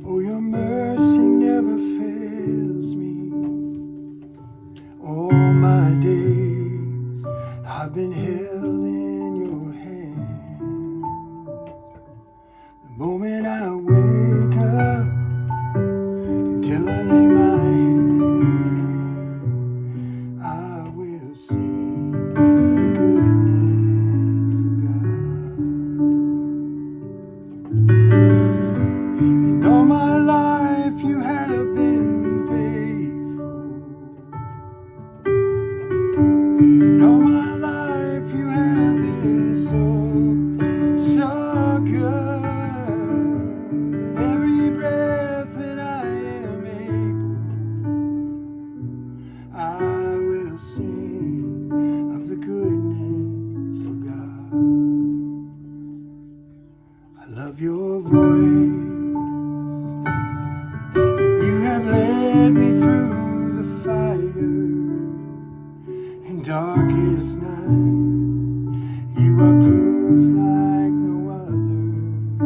Oh, your mercy never fails me. All my days I've been held in your hands. The moment I wake up until I lay my head, I will sing the goodness of God. And all my life you have been faithful. And all my life you have been so good. With every breath that I am able, I will sing of the goodness of God. I love your voice. You have led me through the fire in darkest nights. You are close like no other.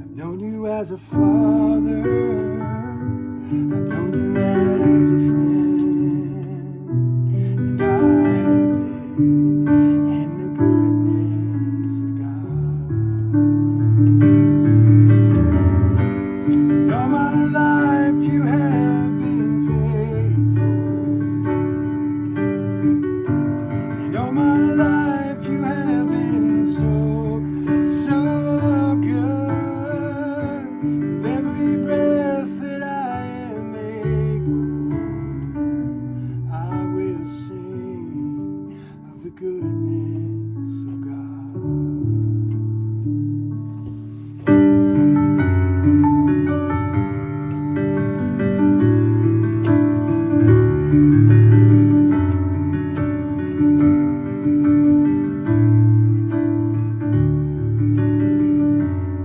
I've known you as a father. I've known you as a friend. And I have lived in the goodness of God. And all my life you have been faithful. And all my life you have been so good. With every breath that I am able, I will sing of the goodness of God.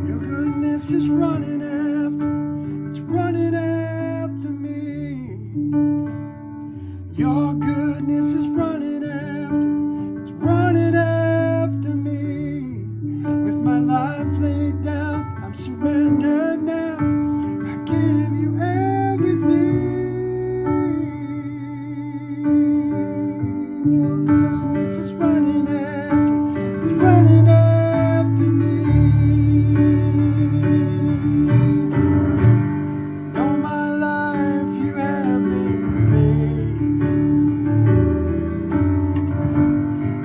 Your goodness is running after, it's running after me. Your goodness is running after, it's running after me. With my life laid down, I'm surrendered now. I give you everything. Your goodness is running after, it's running after me. And all my life you have been faithful.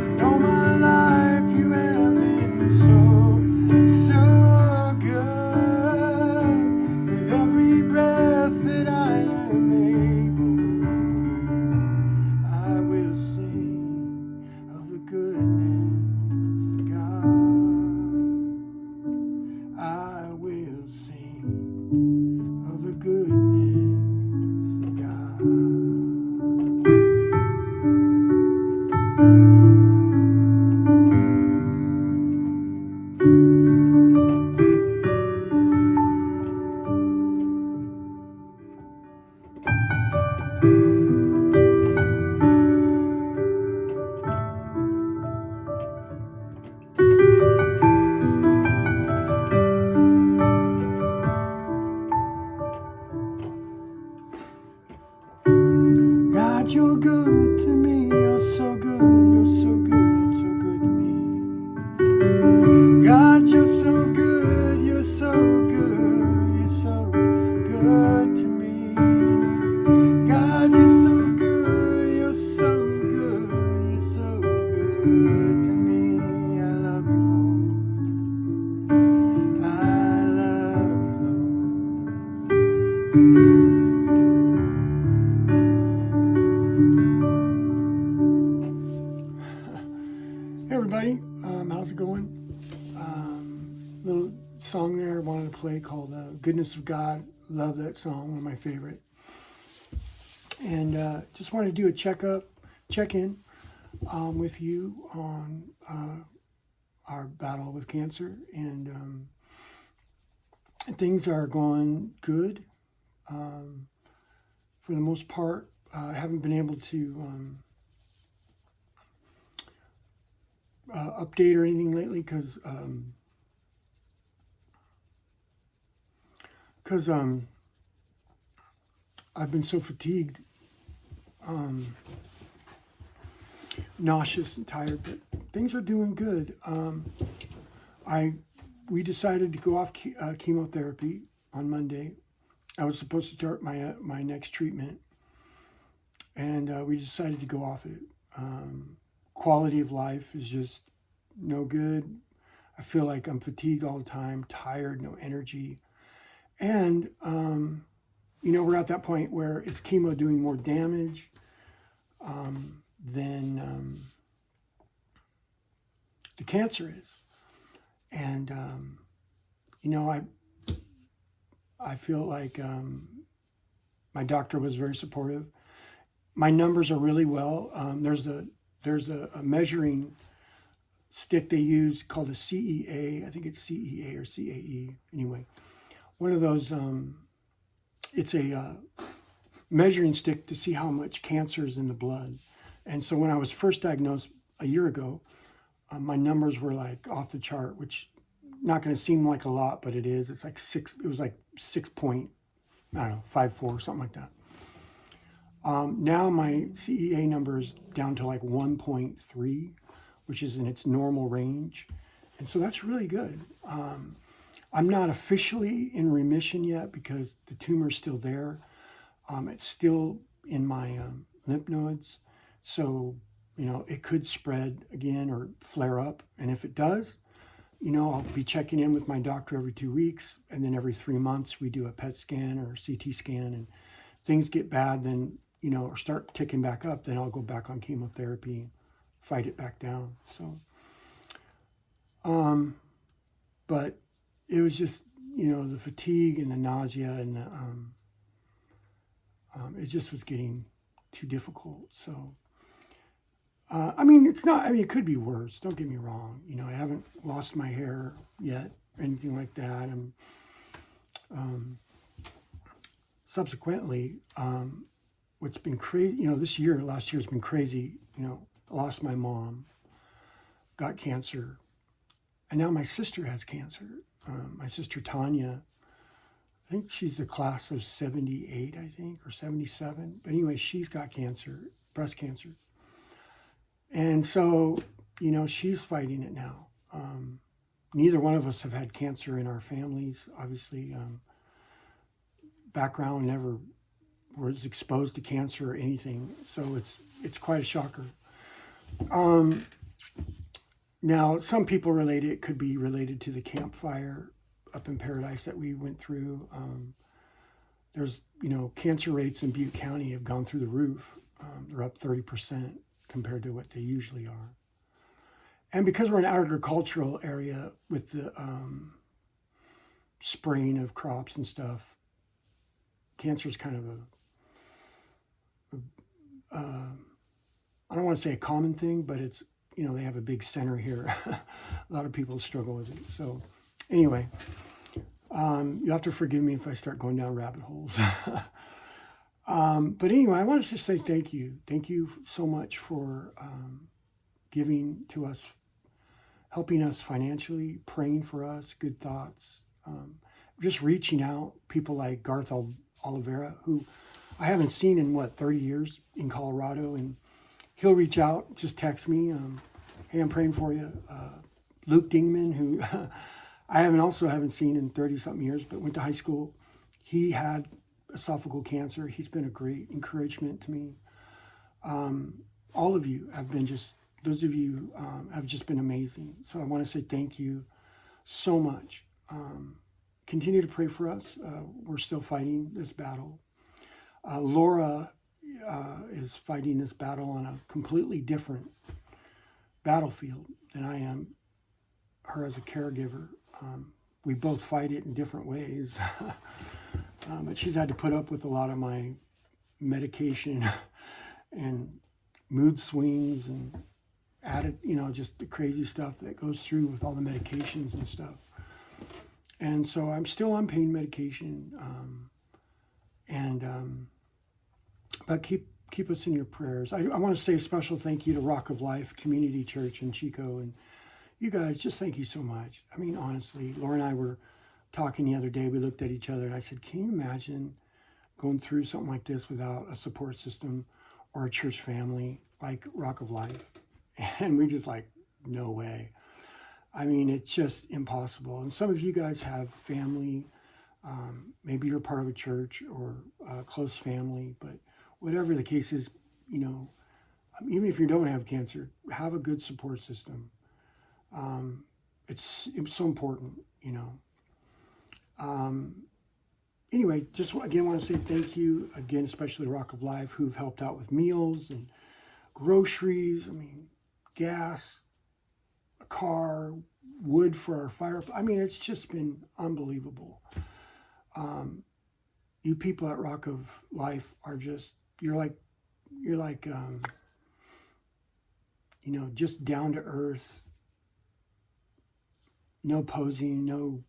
And all my life you have been so good. With every breath that I am able, I will sing of the goodness of God. I will sing of the goodness of God. God, you're good to me. You're so good. You're so good. So good to me. God, you're so good. You're so good. You're so good to me. God, you're so good. You're so good. You're so good to me. I love you, Lord. I love you, Lord. play called Goodness of God. Love that song, one of my favorite. And just wanted to do a check-in with you on our battle with cancer. And things are going good. For the most part, I haven't been able to update or anything lately because I've been so fatigued, nauseous and tired, but things are doing good. We decided to go off chemotherapy on Monday. I was supposed to start my next treatment, and we decided to go off it. Quality of life is just no good. I feel like I'm fatigued all the time, tired, no energy. And, we're at that point where it's chemo doing more damage than the cancer is. And, I feel like my doctor was very supportive. My numbers are really well. There's a measuring stick they use called a CEA. I think it's CEA or CAE. Anyway, one of those, it's a measuring stick to see how much cancer is in the blood. And so when I was first diagnosed a year ago, my numbers were like off the chart, which not going to seem like a lot, but it is. It's like it was like 6.54, something like that. Now my CEA number is down to like 1.3, which is in its normal range. And so that's really good. I'm not officially in remission yet because the tumor's still there. It's still in my lymph nodes. So, it could spread again or flare up. And if it does, I'll be checking in with my doctor every 2 weeks. And then every 3 months, we do a PET scan or CT scan. And things get bad, then, or start ticking back up, then I'll go back on chemotherapy, fight it back down. So, but it was just, the fatigue and the nausea and it just was getting too difficult. So, it could be worse. Don't get me wrong. I haven't lost my hair yet, anything like that. And subsequently, what's been crazy, last year's been crazy. I lost my mom, got cancer, and now my sister has cancer. My sister Tanya, I think she's the class of 78, I think, or 77. But anyway, she's got cancer, breast cancer. And so, she's fighting it now. Neither one of us have had cancer in our families. Obviously, background never was exposed to cancer or anything. So it's quite a shocker. Now, some people it could be related to the campfire up in Paradise that we went through. There's, cancer rates in Butte County have gone through the roof. They're up 30% compared to what they usually are. And because we're an agricultural area with the spraying of crops and stuff, cancer is kind of I don't want to say a common thing, but it's, they have a big center here. A lot of people struggle with it. So anyway, you have to forgive me if I start going down rabbit holes. But anyway, I want to just say thank you. Thank you so much for giving to us, helping us financially, praying for us, good thoughts, just reaching out. People like Garth Oliveira, who I haven't seen in 30 years in Colorado, and he'll reach out, just text me, hey, I'm praying for you. Luke Dingman, who I haven't seen in 30-something years, but went to high school. He had esophageal cancer. He's been a great encouragement to me. All of you have been those of you have just been amazing. So I want to say thank you so much. Continue to pray for us. We're still fighting this battle. Laura is fighting this battle on a completely different battlefield than I am, her as a caregiver. we both fight it in different ways. But she's had to put up with a lot of my medication and mood swings and added, just the crazy stuff that goes through with all the medications and stuff. And so I'm still on pain medication, but keep us in your prayers. I want to say a special thank you to Rock of Life Community Church in Chico, and you guys, just thank you so much. I mean, honestly, Laura and I were talking the other day. We looked at each other, and I said, "Can you imagine going through something like this without a support system or a church family like Rock of Life?" And we just like, no way. I mean, it's just impossible. And some of you guys have family. Maybe you're part of a church or a close family, but whatever the case is, even if you don't have cancer, have a good support system. It's so important, Anyway, just again want to say thank you again, especially to Rock of Life, who've helped out with meals and groceries. I mean, gas, a car, wood for our fire. I mean, it's just been unbelievable. You people at Rock of Life are just, you're like, just down to earth. No posing, no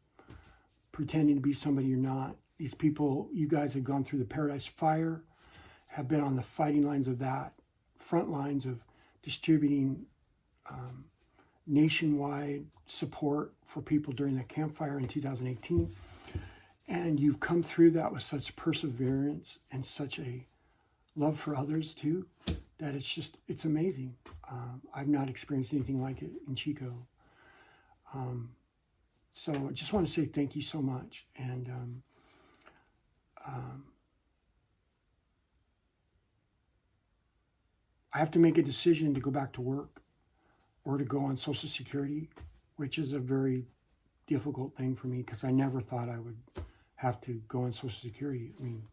pretending to be somebody you're not. These people, you guys have gone through the Paradise Fire, have been on the fighting lines of that, front lines of distributing nationwide support for people during that campfire in 2018. And you've come through that with such perseverance and such a love for others too, that it's amazing. I've not experienced anything like it in Chico. So I just want to say thank you so much. And I have to make a decision to go back to work or to go on Social Security, which is a very difficult thing for me because I never thought I would have to go on Social Security. I mean,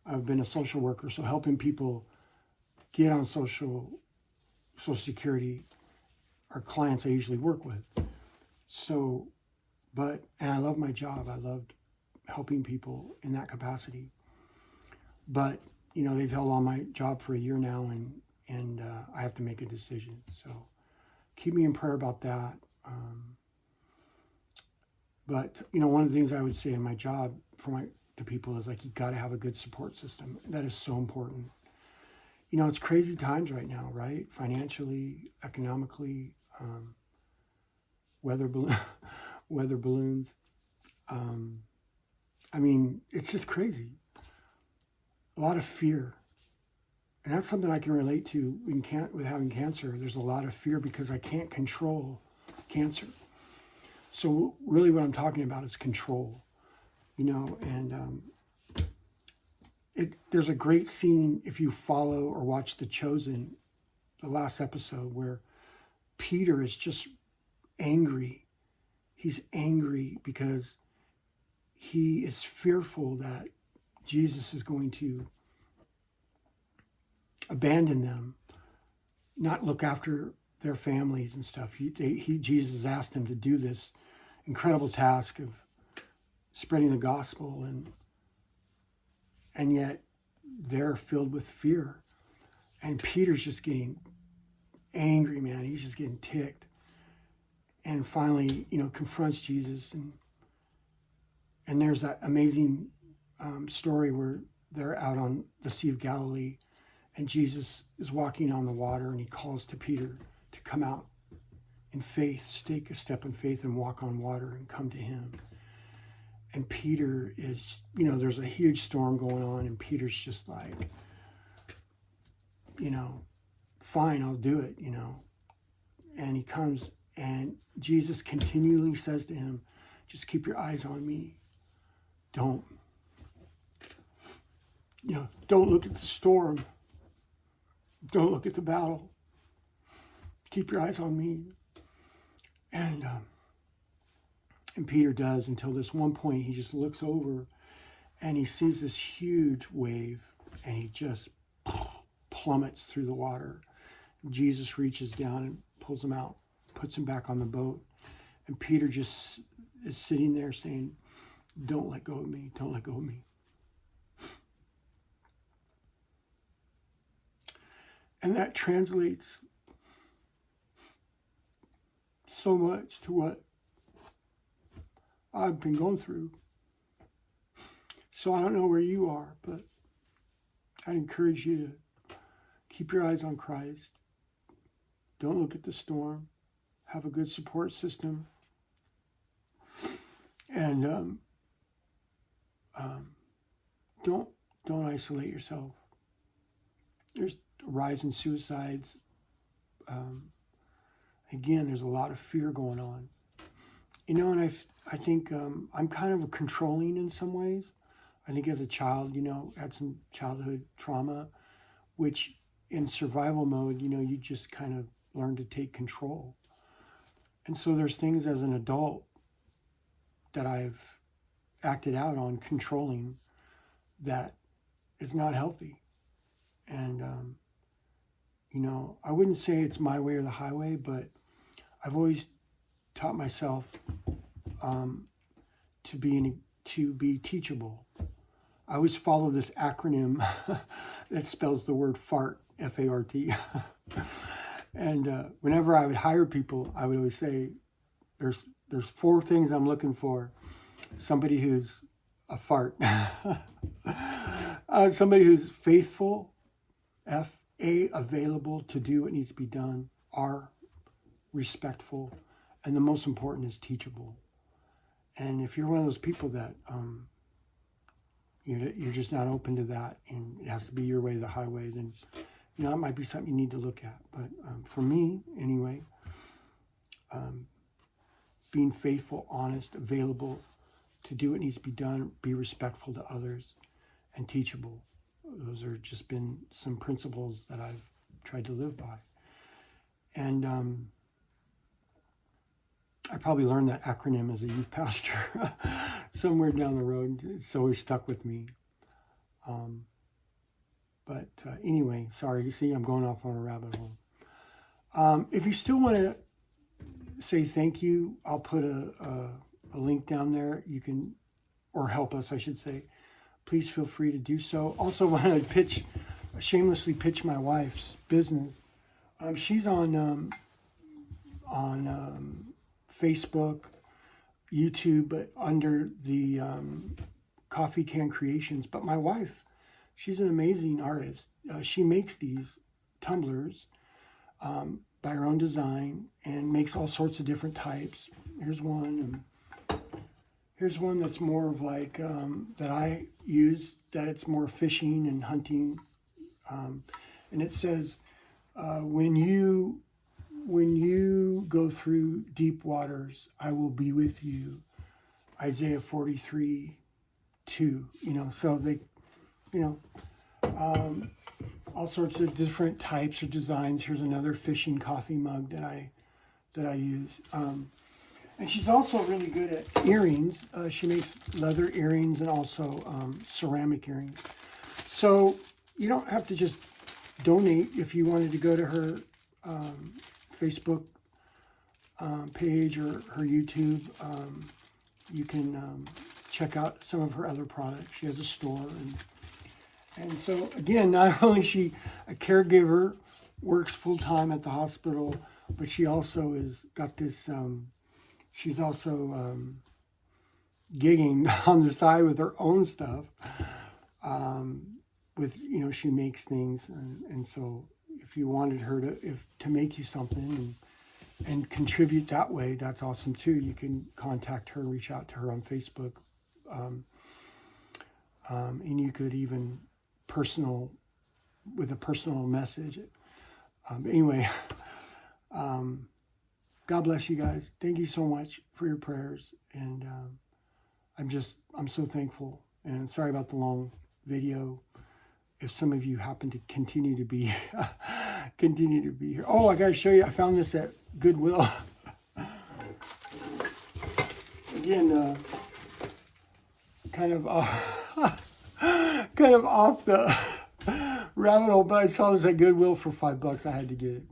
I've been a social worker, so helping people get on Social Security are clients I usually work with. So, and I love my job. I loved helping people in that capacity. But, they've held on my job for a year now, and I have to make a decision. So keep me in prayer about that. But, one of the things I would say in my job to people is like, you got to have a good support system. That is so important. It's crazy times right now, right? Financially, economically, weather balloons. I mean, it's just crazy. A lot of fear. And that's something I can relate to with having cancer. There's a lot of fear because I can't control cancer. So really what I'm talking about is control, and there's a great scene if you follow or watch The Chosen, the last episode, where Peter is just angry. He's angry because he is fearful that Jesus is going to abandon them, not look after their families and stuff. Jesus asked him to do this incredible task of spreading the gospel, and yet they're filled with fear. And Peter's just getting angry, man. He's just getting ticked. And finally, confronts Jesus. And there's that amazing story where they're out on the Sea of Galilee, and Jesus is walking on the water, and he calls to Peter to come out in faith, take a step in faith and walk on water and come to him. And Peter is, there's a huge storm going on, and Peter's just like, fine, I'll do it, And he comes, and Jesus continually says to him, just keep your eyes on me. Don't look at the storm. Don't look at the battle. Keep your eyes on me. And Peter does, until this one point he just looks over and he sees this huge wave, and he just plummets through the water. Jesus reaches down and pulls him out, puts him back on the boat. And Peter just is sitting there saying, don't let go of me, don't let go of me. And that translates so much to what I've been going through. So I don't know where you are, but I'd encourage you to keep your eyes on Christ. Don't look at the storm. Have a good support system. And don't isolate yourself. There's a rise in suicides. Again, there's a lot of fear going on. You know, and I think I'm kind of controlling in some ways. I think as a child, you know, had some childhood trauma, which in survival mode, you know, you just kind of learn to take control. And so there's things as an adult that I've acted out on controlling that is not healthy. And, you know, I wouldn't say it's my way or the highway, but I've always taught myself to be teachable. I always follow this acronym that spells the word fart, F-A-R-T. And whenever I would hire people, I would always say, there's 4 things I'm looking for. Somebody who's a fart. Somebody who's faithful, F-A, available to do what needs to be done, R, respectful, and the most important is teachable. And if you're one of those people that you're just not open to that, and it has to be your way or the highway, then you know, it might be something you need to look at. But for me, anyway, being faithful, honest, available to do what needs to be done, be respectful to others, and teachable. Those are just been some principles that I've tried to live by. And I probably learned that acronym as a youth pastor somewhere down the road. It's always stuck with me. But anyway, sorry, you see, I'm going off on a rabbit hole. If you still want to say thank you, I'll put a link down there. You can, or help us, I should say. Please feel free to do so. Also want to shamelessly pitch my wife's business. She's on Facebook, YouTube, but under the Coffee Can Creations. But my wife, she's an amazing artist. She makes these tumblers by her own design and makes all sorts of different types. Here's one. Here's one that's more of like, that I use, that it's more fishing and hunting. And it says, when you go through deep waters, I will be with you. Isaiah 43:2. You know, so they, you know, all sorts of different types or designs. Here's another fishing coffee mug that I use. And she's also really good at earrings. She makes leather earrings and also ceramic earrings. So you don't have to just donate. If you wanted to go to her Facebook page or her YouTube, you can check out some of her other products. She has a store. And so, again, not only is she a caregiver, works full-time at the hospital, but she also has got this, she's also gigging on the side with her own stuff. You know, she makes things. And so if you wanted her to make you something and contribute that way, that's awesome too. You can contact her, reach out to her on Facebook. And you could even with a personal message. Anyway, God bless you guys. Thank you so much for your prayers. And I'm so thankful. And sorry about the long video. If some of you happen to continue to be here. Oh, I got to show you. I found this at Goodwill. Again, kind of off the rabbit hole, but I saw this at Goodwill for $5. I had to get it.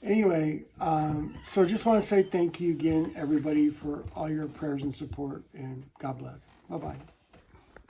Anyway, so just want to say thank you again, everybody, for all your prayers and support, and God bless. Bye bye.